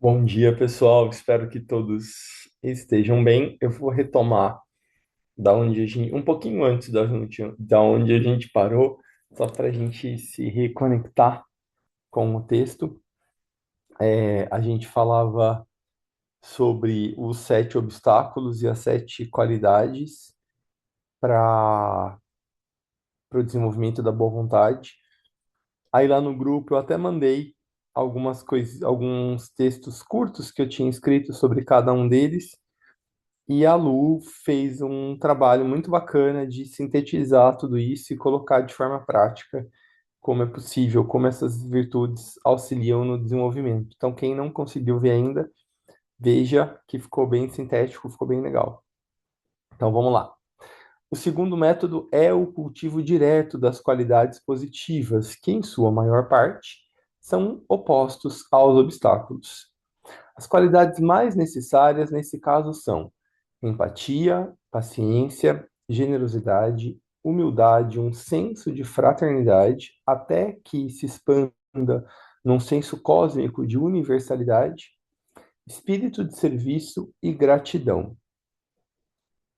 Bom dia, pessoal. Espero que todos estejam bem. Eu vou retomar um pouquinho antes da onde a gente parou, só para a gente se reconectar com o texto. A gente falava sobre os 7 obstáculos e as 7 qualidades para o desenvolvimento da boa vontade. Aí lá no grupo eu até mandei algumas coisas, alguns textos curtos que eu tinha escrito sobre cada um deles. E a Lu fez um trabalho muito bacana de sintetizar tudo isso e colocar de forma prática como é possível, como essas virtudes auxiliam no desenvolvimento. Então, quem não conseguiu ver ainda, veja que ficou bem sintético, ficou bem legal. Então, vamos lá. O segundo método é o cultivo direto das qualidades positivas, que, em sua maior parte, são opostos aos obstáculos. As qualidades mais necessárias nesse caso são empatia, paciência, generosidade, humildade, um senso de fraternidade, até que se expanda num senso cósmico de universalidade, espírito de serviço e gratidão.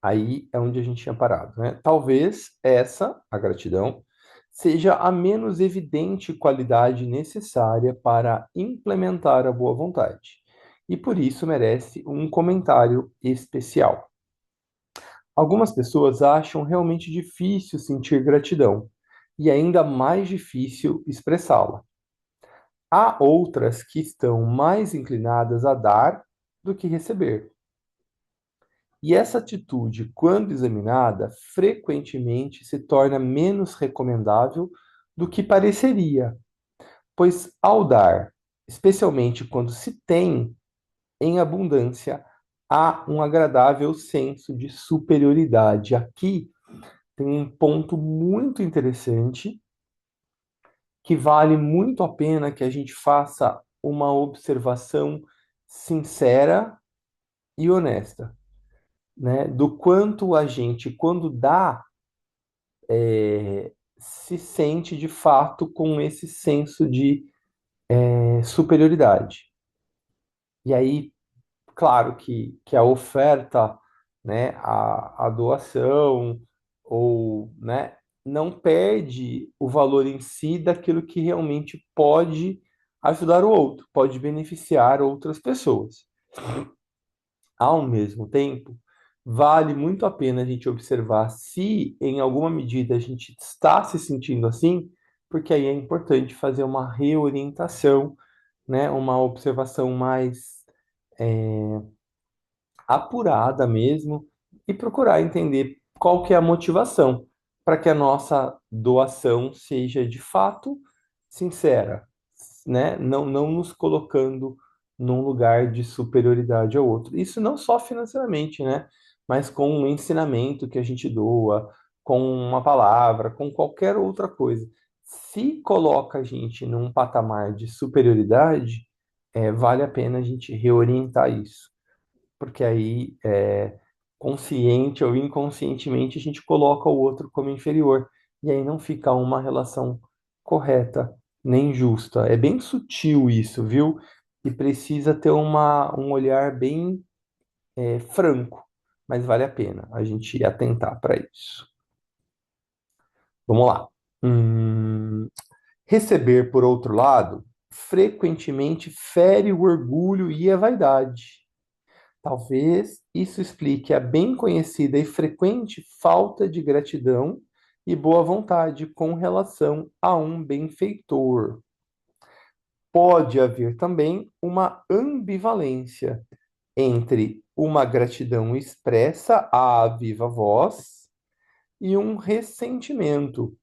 Aí é onde a gente tinha parado, né? Talvez essa, a gratidão, seja a menos evidente qualidade necessária para implementar a boa vontade, e por isso merece um comentário especial. Algumas pessoas acham realmente difícil sentir gratidão e ainda mais difícil expressá-la. Há outras que estão mais inclinadas a dar do que receber. E essa atitude, quando examinada, frequentemente se torna menos recomendável do que pareceria, pois ao dar, especialmente quando se tem em abundância, há um agradável senso de superioridade. Aqui tem um ponto muito interessante que vale muito a pena que a gente faça uma observação sincera e honesta, né? Do quanto a gente, quando dá, se sente de fato com esse senso de superioridade. E aí, claro que a oferta, né, a doação, ou, né, não perde o valor em si daquilo que realmente pode ajudar o outro, pode beneficiar outras pessoas. Ao mesmo tempo, vale muito a pena a gente observar se, em alguma medida, a gente está se sentindo assim, porque aí é importante fazer uma reorientação, né, uma observação mais apurada mesmo e procurar entender qual que é a motivação para que a nossa doação seja de fato sincera, né? Não nos colocando num lugar de superioridade ao outro. Isso não só financeiramente, né? Mas com um ensinamento que a gente doa, com uma palavra, com qualquer outra coisa. Se coloca a gente num patamar de superioridade, vale a pena a gente reorientar isso, porque aí, consciente ou inconscientemente, a gente coloca o outro como inferior, e aí não fica uma relação correta nem justa. É bem sutil isso, viu? E precisa ter um olhar bem, franco, mas vale a pena a gente atentar para isso. Vamos lá. Receber, por outro lado, frequentemente fere o orgulho e a vaidade. Talvez isso explique a bem conhecida e frequente falta de gratidão e boa vontade com relação a um benfeitor. Pode haver também uma ambivalência entre uma gratidão expressa à viva voz e um ressentimento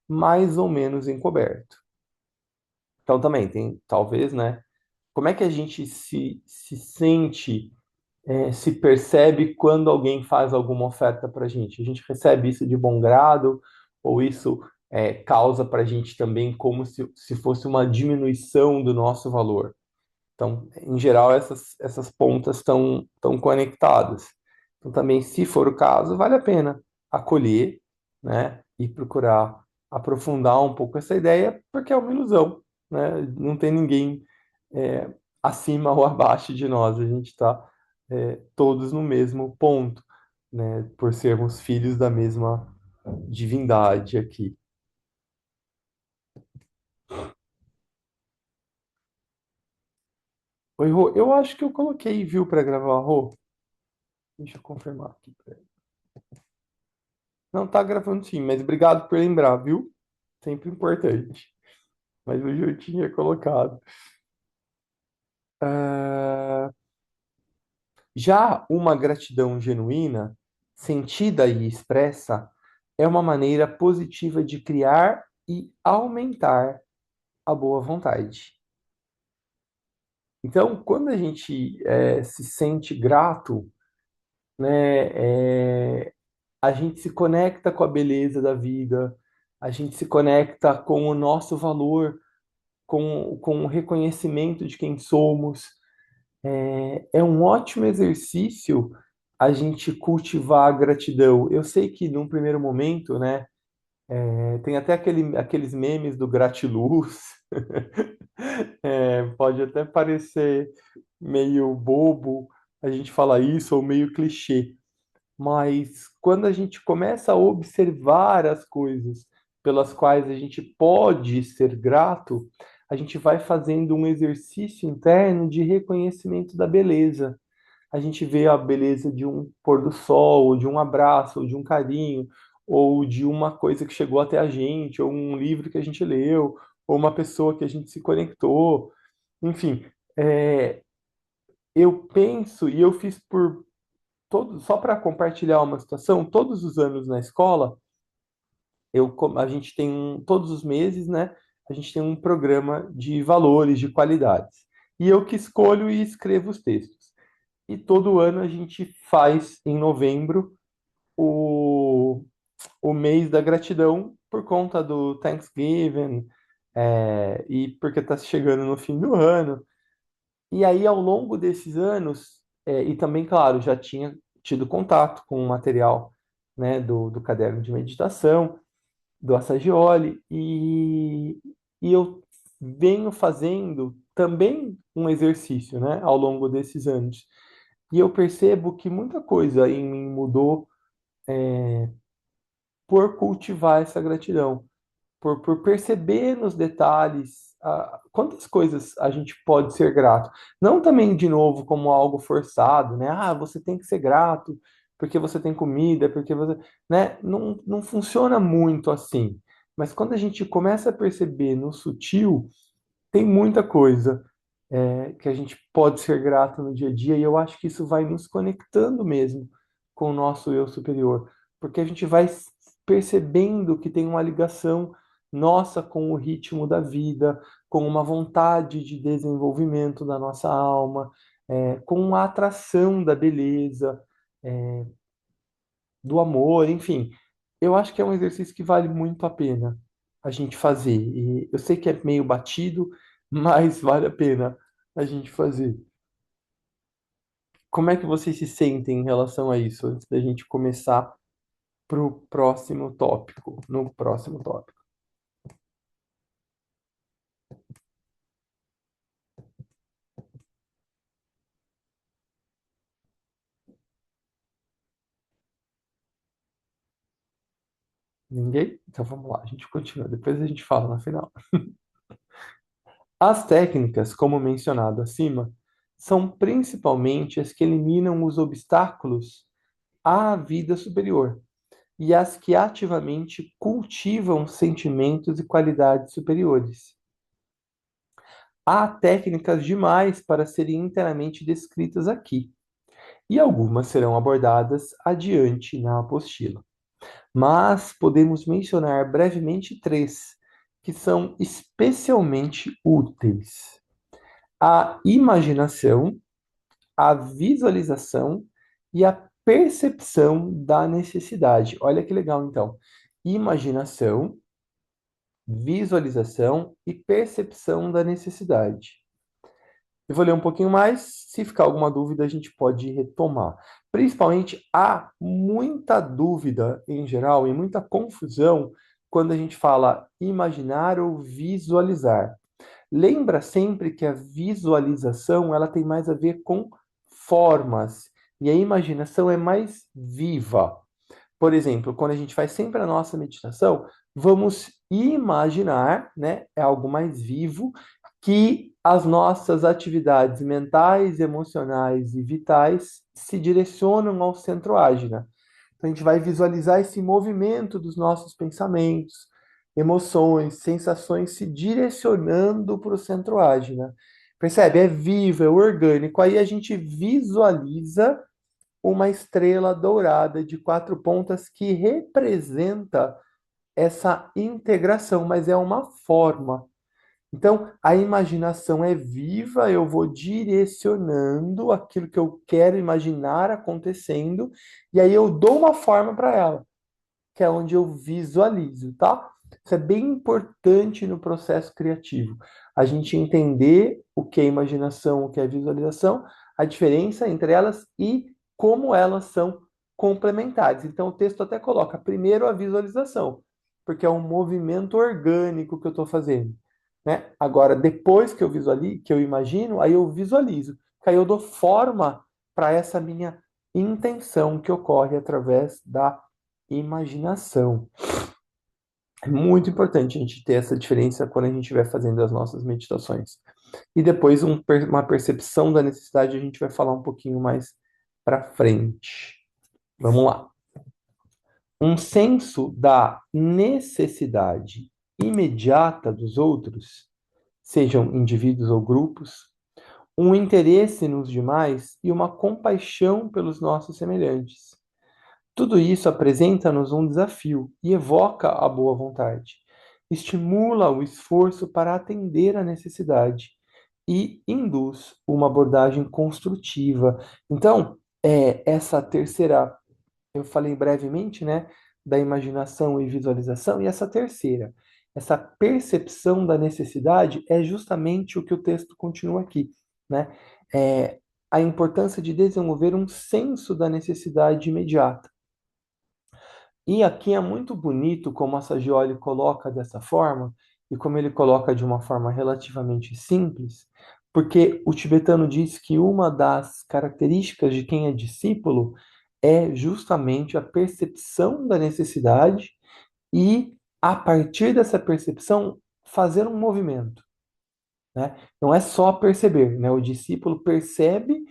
mais ou menos encoberto. Então também tem, talvez, né? Como é que a gente se sente, se percebe quando alguém faz alguma oferta para a gente? A gente recebe isso de bom grado, ou isso causa para a gente também como se fosse uma diminuição do nosso valor? Então, em geral, essas pontas estão conectadas. Então, também, se for o caso, vale a pena acolher, né, e procurar aprofundar um pouco essa ideia, porque é uma ilusão, né? Não tem ninguém acima ou abaixo de nós, a gente está todos no mesmo ponto, né? Por sermos filhos da mesma divindade aqui. Oi, Rô, eu acho que eu coloquei, viu, para gravar, Rô? Deixa eu confirmar aqui. Peraí. Não, tá gravando sim, mas obrigado por lembrar, viu? Sempre importante. Mas hoje eu tinha colocado. Ah, já uma gratidão genuína, sentida e expressa, é uma maneira positiva de criar e aumentar a boa vontade. Então, quando a gente se sente grato, né, a gente se conecta com a beleza da vida, a gente se conecta com o nosso valor, com o reconhecimento de quem somos. É um ótimo exercício a gente cultivar a gratidão. Eu sei que num primeiro momento, né, tem até aqueles memes do gratiluz. Pode até parecer meio bobo a gente falar isso ou meio clichê, mas quando a gente começa a observar as coisas pelas quais a gente pode ser grato, a gente vai fazendo um exercício interno de reconhecimento da beleza. A gente vê a beleza de um pôr do sol, ou de um abraço, ou de um carinho, ou de uma coisa que chegou até a gente, ou um livro que a gente leu, ou uma pessoa que a gente se conectou. Enfim, é, eu penso, e eu fiz por todos, só para compartilhar uma situação, todos os anos na escola, a gente tem todos os meses, né? A gente tem um programa de valores, de qualidades. E eu que escolho e escrevo os textos. E todo ano a gente faz, em novembro, o, o mês da gratidão por conta do Thanksgiving, e porque está chegando no fim do ano. E aí, ao longo desses anos, e também, claro, já tinha tido contato com o material, né, do caderno de meditação, do Assagioli, e eu venho fazendo também um exercício, né, ao longo desses anos. E eu percebo que muita coisa em mim mudou por cultivar essa gratidão, por perceber nos detalhes quantas coisas a gente pode ser grato. Não também, de novo, como algo forçado, né? Ah, você tem que ser grato porque você tem comida, porque você. Né? Não, não funciona muito assim. Mas quando a gente começa a perceber no sutil, tem muita coisa que a gente pode ser grato no dia a dia, e eu acho que isso vai nos conectando mesmo com o nosso eu superior, porque a gente vai percebendo que tem uma ligação nossa com o ritmo da vida, com uma vontade de desenvolvimento da nossa alma, com a atração da beleza, do amor, enfim. Eu acho que é um exercício que vale muito a pena a gente fazer. E eu sei que é meio batido, mas vale a pena a gente fazer. Como é que vocês se sentem em relação a isso, antes da gente começar pro próximo tópico, no próximo tópico? Ninguém? Então vamos lá, a gente continua, depois a gente fala no final. As técnicas, como mencionado acima, são principalmente as que eliminam os obstáculos à vida superior e as que ativamente cultivam sentimentos e qualidades superiores. Há técnicas demais para serem inteiramente descritas aqui, e algumas serão abordadas adiante na apostila. Mas podemos mencionar brevemente três, que são especialmente úteis: a imaginação, a visualização e a percepção da necessidade. Olha que legal, então. Imaginação, visualização e percepção da necessidade. Eu vou ler um pouquinho mais, se ficar alguma dúvida, a gente pode retomar. Principalmente, há muita dúvida em geral e muita confusão quando a gente fala imaginar ou visualizar. Lembra sempre que a visualização ela tem mais a ver com formas e a imaginação é mais viva. Por exemplo, quando a gente faz sempre a nossa meditação, vamos imaginar, né, é algo mais vivo, que as nossas atividades mentais, emocionais e vitais se direcionam ao centro ágina. Então, a gente vai visualizar esse movimento dos nossos pensamentos, emoções, sensações se direcionando para o centro ágina. Percebe? É vivo, é orgânico. Aí a gente visualiza uma estrela dourada de quatro pontas que representa essa integração, mas é uma forma. Então, a imaginação é viva, eu vou direcionando aquilo que eu quero imaginar acontecendo, e aí eu dou uma forma para ela, que é onde eu visualizo, tá? Isso é bem importante no processo criativo. A gente entender o que é imaginação, o que é visualização, a diferença entre elas e como elas são complementares. Então, o texto até coloca primeiro a visualização, porque é um movimento orgânico que eu estou fazendo, né? Agora, depois que eu visualizo, que eu imagino, aí eu visualizo, que aí eu dou forma para essa minha intenção que ocorre através da imaginação. É muito importante a gente ter essa diferença quando a gente estiver fazendo as nossas meditações. E depois uma percepção da necessidade a gente vai falar um pouquinho mais para frente. Vamos lá. Um senso da necessidade imediata dos outros, sejam indivíduos ou grupos, um interesse nos demais e uma compaixão pelos nossos semelhantes. Tudo isso apresenta-nos um desafio e evoca a boa vontade. Estimula o esforço para atender à necessidade e induz uma abordagem construtiva. Então, essa terceira, eu falei brevemente, né, da imaginação e visualização, e essa terceira, essa percepção da necessidade é justamente o que o texto continua aqui, né? É, a importância de desenvolver um senso da necessidade imediata. E aqui é muito bonito como a Sagioli coloca dessa forma, e como ele coloca de uma forma relativamente simples, porque o tibetano diz que uma das características de quem é discípulo é justamente a percepção da necessidade e, a partir dessa percepção, fazer um movimento, né? Não é só perceber, né? O discípulo percebe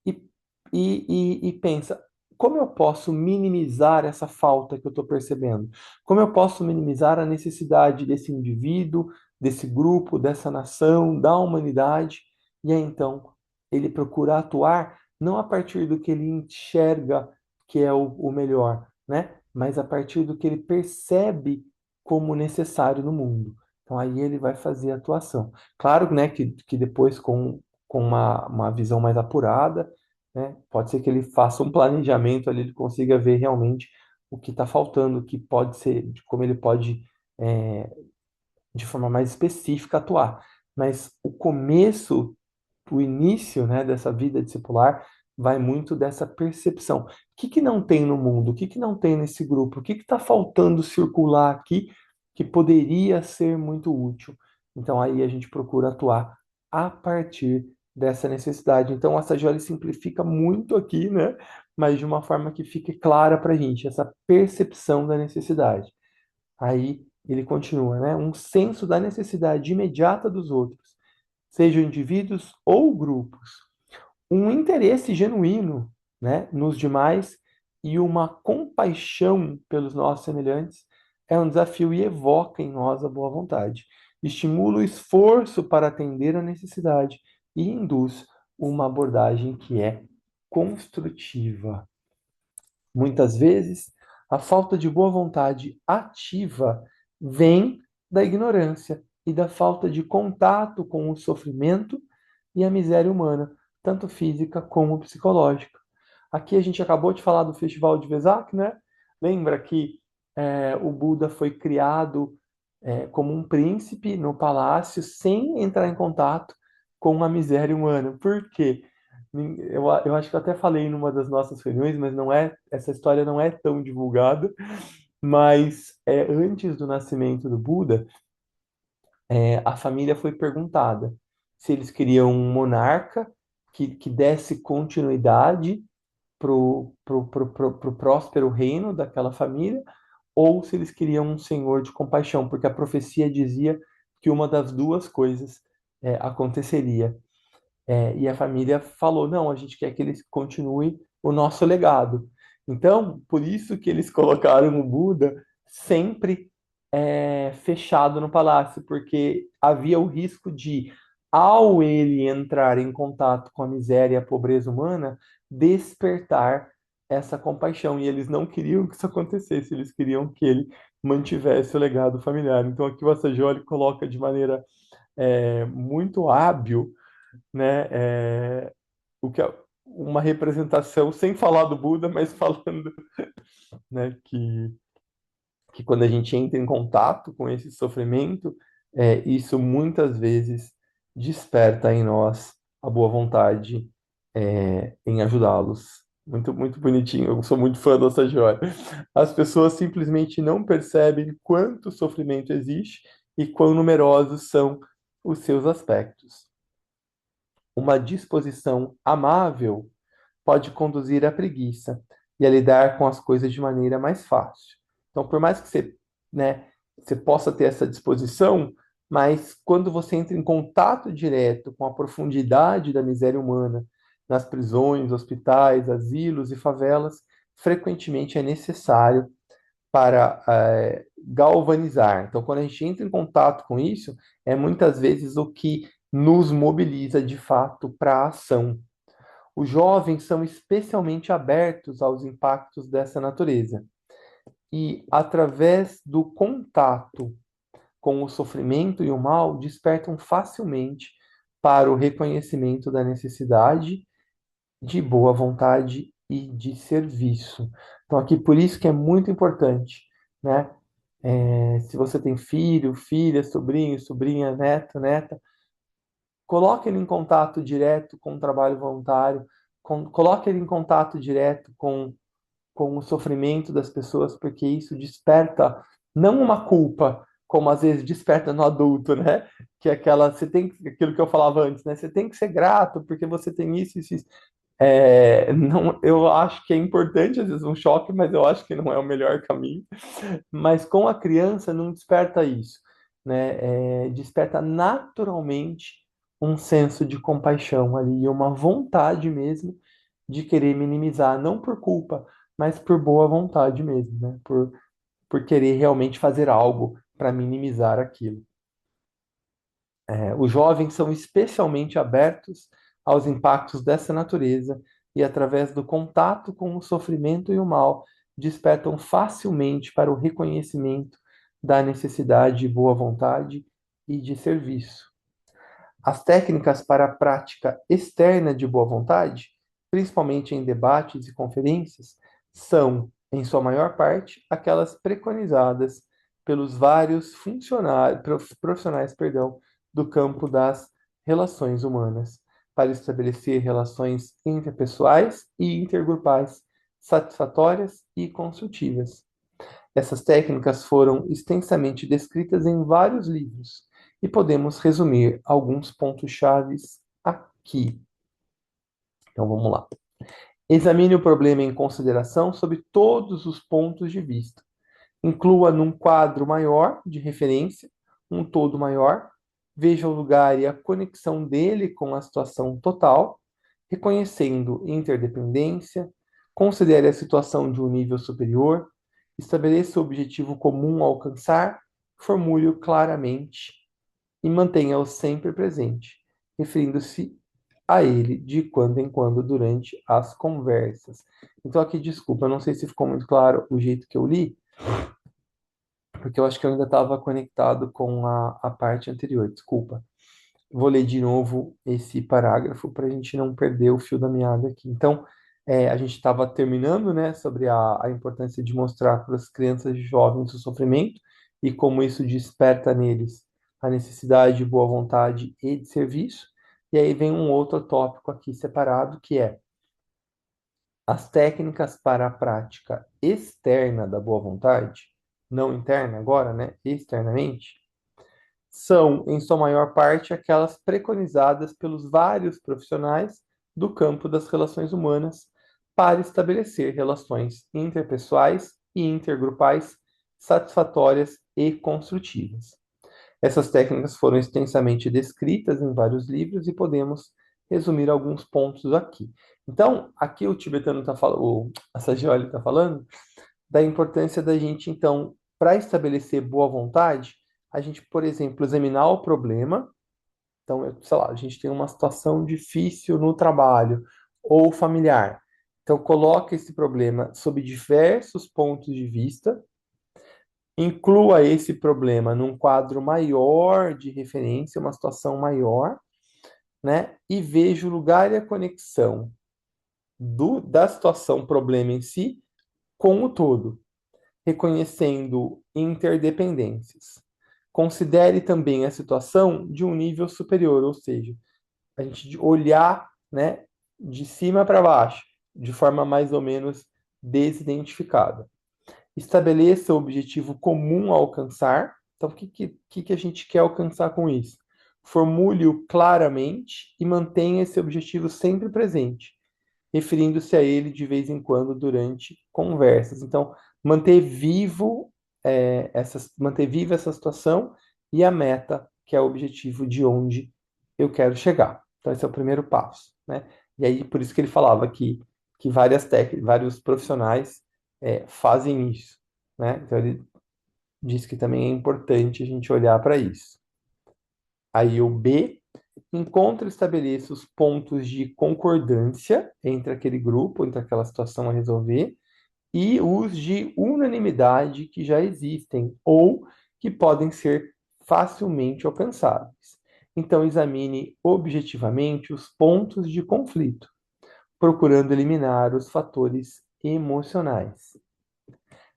e, e pensa, como eu posso minimizar essa falta que eu estou percebendo? Como eu posso minimizar a necessidade desse indivíduo, desse grupo, dessa nação, da humanidade? E aí, então, ele procura atuar não a partir do que ele enxerga que é o melhor, né? Mas a partir do que ele percebe como necessário no mundo. Então, aí ele vai fazer a atuação. Claro, né, que depois com uma visão mais apurada, né, pode ser que ele faça um planejamento ali, ele consiga ver realmente o que está faltando, o que pode ser, de como ele pode, é, de forma mais específica, atuar. Mas o começo, o início, né, dessa vida discipular vai muito dessa percepção. O que que não tem no mundo? O que que não tem nesse grupo? O que está faltando circular aqui que poderia ser muito útil? Então aí a gente procura atuar a partir dessa necessidade. Então a Sagioli simplifica muito aqui, né? Mas de uma forma que fique clara para a gente, essa percepção da necessidade. Aí ele continua, né? Um senso da necessidade imediata dos outros, sejam indivíduos ou grupos, um interesse genuíno, né, nos demais e uma compaixão pelos nossos semelhantes é um desafio e evoca em nós a boa vontade. Estimula o esforço para atender a necessidade e induz uma abordagem que é construtiva. Muitas vezes, a falta de boa vontade ativa vem da ignorância e da falta de contato com o sofrimento e a miséria humana, tanto física como psicológica. Aqui a gente acabou de falar do Festival de Vesak, né? Lembra que o Buda foi criado como um príncipe no palácio sem entrar em contato com a miséria humana. Por quê? Eu acho que eu até falei numa das nossas reuniões, mas não é, essa história não é tão divulgada. Mas antes do nascimento do Buda, A família foi perguntada se eles queriam um monarca que desse continuidade pro próspero reino daquela família, ou se eles queriam um senhor de compaixão, porque a profecia dizia que uma das duas coisas aconteceria. E a família falou: não, a gente quer que eles continuem o nosso legado. Então, por isso que eles colocaram o Buda sempre fechado no palácio, porque havia o risco de, ao ele entrar em contato com a miséria e a pobreza humana, despertar essa compaixão. E eles não queriam que isso acontecesse, eles queriam que ele mantivesse o legado familiar. Então, aqui o Assaggioli coloca de maneira muito hábil, né? O que é uma representação sem falar do Buda, mas falando, né, que quando a gente entra em contato com esse sofrimento, isso muitas vezes desperta em nós a boa vontade, em ajudá-los. Muito, muito bonitinho. Eu sou muito fã dessa joia. As pessoas simplesmente não percebem quanto sofrimento existe e quão numerosos são os seus aspectos. Uma disposição amável pode conduzir à preguiça e a lidar com as coisas de maneira mais fácil. Então, por mais que você possa ter essa disposição, mas quando você entra em contato direto com a profundidade da miséria humana, nas prisões, hospitais, asilos e favelas, frequentemente é necessário para galvanizar. Então, quando a gente entra em contato com isso, é muitas vezes o que nos mobiliza de fato para a ação. Os jovens são especialmente abertos aos impactos dessa natureza e, através do contato com o sofrimento e o mal, despertam facilmente para o reconhecimento da necessidade de boa vontade e de serviço. Então, aqui por isso que é muito importante, né? Se você tem filho, filha, sobrinho, sobrinha, neto, neta, coloque ele em contato direto com o trabalho voluntário, coloque ele em contato direto com o sofrimento das pessoas, porque isso desperta não uma culpa, como às vezes desperta no adulto, né? Que é aquela, aquilo que eu falava antes, né? Você tem que ser grato porque você tem isso, isso, isso. Não, eu acho que é importante, às vezes, um choque, mas eu acho que não é o melhor caminho. Mas com a criança não desperta isso, né? Desperta naturalmente um senso de compaixão ali, uma vontade mesmo de querer minimizar, não por culpa, mas por boa vontade mesmo, né? Por querer realmente fazer algo para minimizar aquilo. Os jovens são especialmente abertos aos impactos dessa natureza e, através do contato com o sofrimento e o mal, despertam facilmente para o reconhecimento da necessidade de boa vontade e de serviço. As técnicas para a prática externa de boa vontade, principalmente em debates e conferências, são, em sua maior parte, aquelas preconizadas pelos vários profissionais, perdão, do campo das relações humanas, para estabelecer relações interpessoais e intergrupais satisfatórias e construtivas. Essas técnicas foram extensamente descritas em vários livros e podemos resumir alguns pontos chaves aqui. Então vamos lá. Examine o problema em consideração sob todos os pontos de vista. Inclua num quadro maior de referência um todo maior. Veja o lugar e a conexão dele com a situação total, reconhecendo interdependência. Considere a situação de um nível superior. Estabeleça o objetivo comum a alcançar. Formule-o claramente e mantenha-o sempre presente, referindo-se a ele de quando em quando durante as conversas. Então, aqui, desculpa, eu não sei se ficou muito claro o jeito que eu li, porque eu acho que eu ainda estava conectado com a parte anterior, desculpa. Vou ler de novo esse parágrafo para a gente não perder o fio da meada aqui. Então, a gente estava terminando, né, sobre a importância de mostrar para as crianças e jovens o sofrimento e como isso desperta neles a necessidade de boa vontade e de serviço. E aí vem um outro tópico aqui separado, que é as técnicas para a prática externa da boa vontade, não interna agora, né, externamente, são, em sua maior parte, aquelas preconizadas pelos vários profissionais do campo das relações humanas para estabelecer relações interpessoais e intergrupais satisfatórias e construtivas. Essas técnicas foram extensamente descritas em vários livros e podemos resumir alguns pontos aqui. Então, aqui o tibetano está falando, a Sagioli está falando da importância da gente, então, para estabelecer boa vontade, a gente, por exemplo, examinar o problema. Então, sei lá, a gente tem uma situação difícil no trabalho ou familiar. Então, coloca esse problema sob diversos pontos de vista, inclua esse problema num quadro maior de referência, uma situação maior, né? E veja o lugar e a conexão da situação problema em si com o todo, reconhecendo interdependências. Considere também a situação de um nível superior, ou seja, a gente olhar, né, de cima para baixo, de forma mais ou menos desidentificada. Estabeleça o objetivo comum a alcançar. Então, o que a gente quer alcançar com isso? Formule-o claramente e mantenha esse objetivo sempre presente, referindo-se a ele de vez em quando durante conversas. Então, manter viva essa situação e a meta, que é o objetivo de onde eu quero chegar. Então, esse é o primeiro passo, né? E aí, por isso que ele falava que vários profissionais fazem isso, né? Então, ele diz que também é importante a gente olhar para isso. Aí, o B, encontre e estabeleça os pontos de concordância entre aquele grupo, entre aquela situação a resolver, e os de unanimidade que já existem ou que podem ser facilmente alcançáveis. Então, examine objetivamente os pontos de conflito, procurando eliminar os fatores emocionais.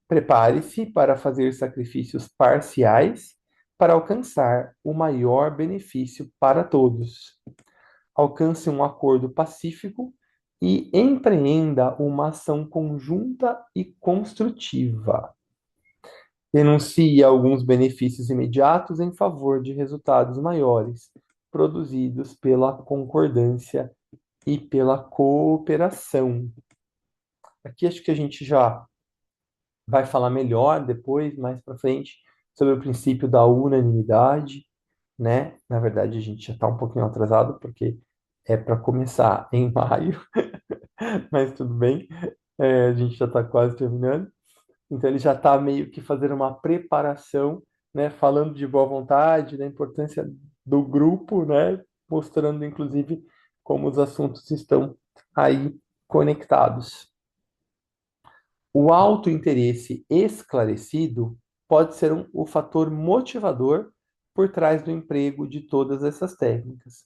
Prepare-se para fazer sacrifícios parciais para alcançar o maior benefício para todos. Alcance um acordo pacífico e empreenda uma ação conjunta e construtiva. Renuncie a alguns benefícios imediatos em favor de resultados maiores, produzidos pela concordância e pela cooperação. Aqui acho que a gente já vai falar melhor depois, mais para frente, sobre o princípio da unanimidade, né? Na verdade, a gente já está um pouquinho atrasado, porque é para começar em maio, mas tudo bem, a gente já está quase terminando. Então, ele já está meio que fazendo uma preparação, né? Falando de boa vontade, da importância do grupo, né? Mostrando, inclusive, como os assuntos estão aí conectados. O autointeresse esclarecido pode ser o fator motivador por trás do emprego de todas essas técnicas.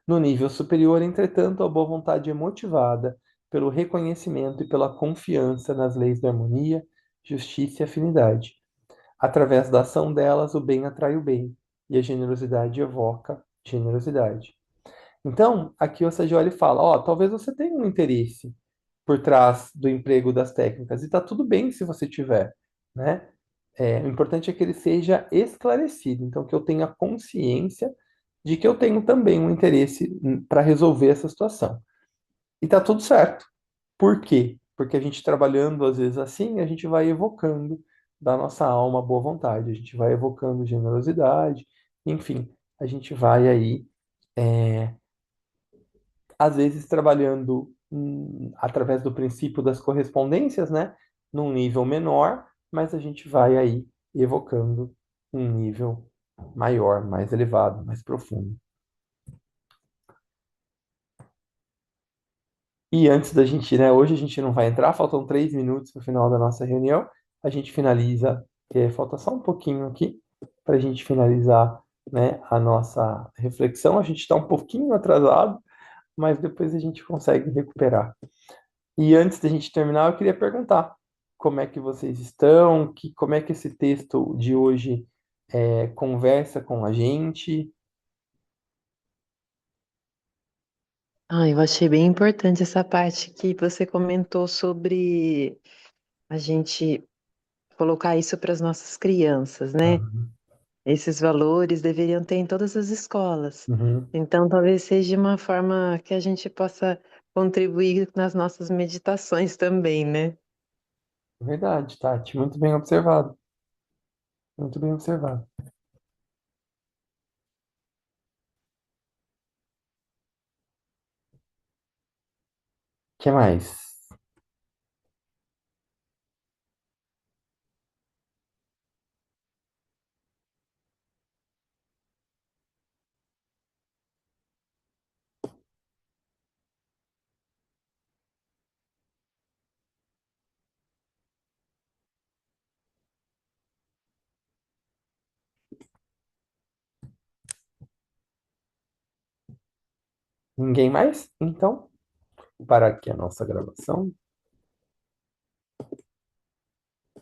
No nível superior, entretanto, a boa vontade é motivada pelo reconhecimento e pela confiança nas leis da harmonia, justiça e afinidade. Através da ação delas, o bem atrai o bem, e a generosidade evoca generosidade. Então, aqui o Sagioli fala, ó, talvez você tenha um interesse por trás do emprego das técnicas, e tá tudo bem se você tiver, né? O importante é que ele seja esclarecido, então que eu tenha consciência de que eu tenho também um interesse para resolver essa situação. E tá tudo certo. Por quê? Porque a gente trabalhando às vezes assim, a gente vai evocando da nossa alma boa vontade, a gente vai evocando generosidade, enfim, a gente vai aí, é, às vezes trabalhando através do princípio das correspondências, né? Num nível menor, mas a gente vai aí evocando um nível maior, mais elevado, mais profundo. E antes da gente, né? Hoje a gente não vai entrar, faltam 3 minutos para o final da nossa reunião. A gente finaliza, falta só um pouquinho aqui para a gente finalizar, né, a nossa reflexão. A gente está um pouquinho atrasado, mas depois a gente consegue recuperar. E antes da gente terminar, eu queria perguntar como é que vocês estão, como é que esse texto de hoje conversa com a gente. Ah, eu achei bem importante essa parte que você comentou sobre a gente colocar isso para as nossas crianças, né? Esses valores deveriam ter em todas as escolas. Uhum. Então, talvez seja uma forma que a gente possa contribuir nas nossas meditações também, né? Verdade, Tati. Muito bem observado. Muito bem observado. O que mais? Ninguém mais? Então, vou parar aqui a nossa gravação.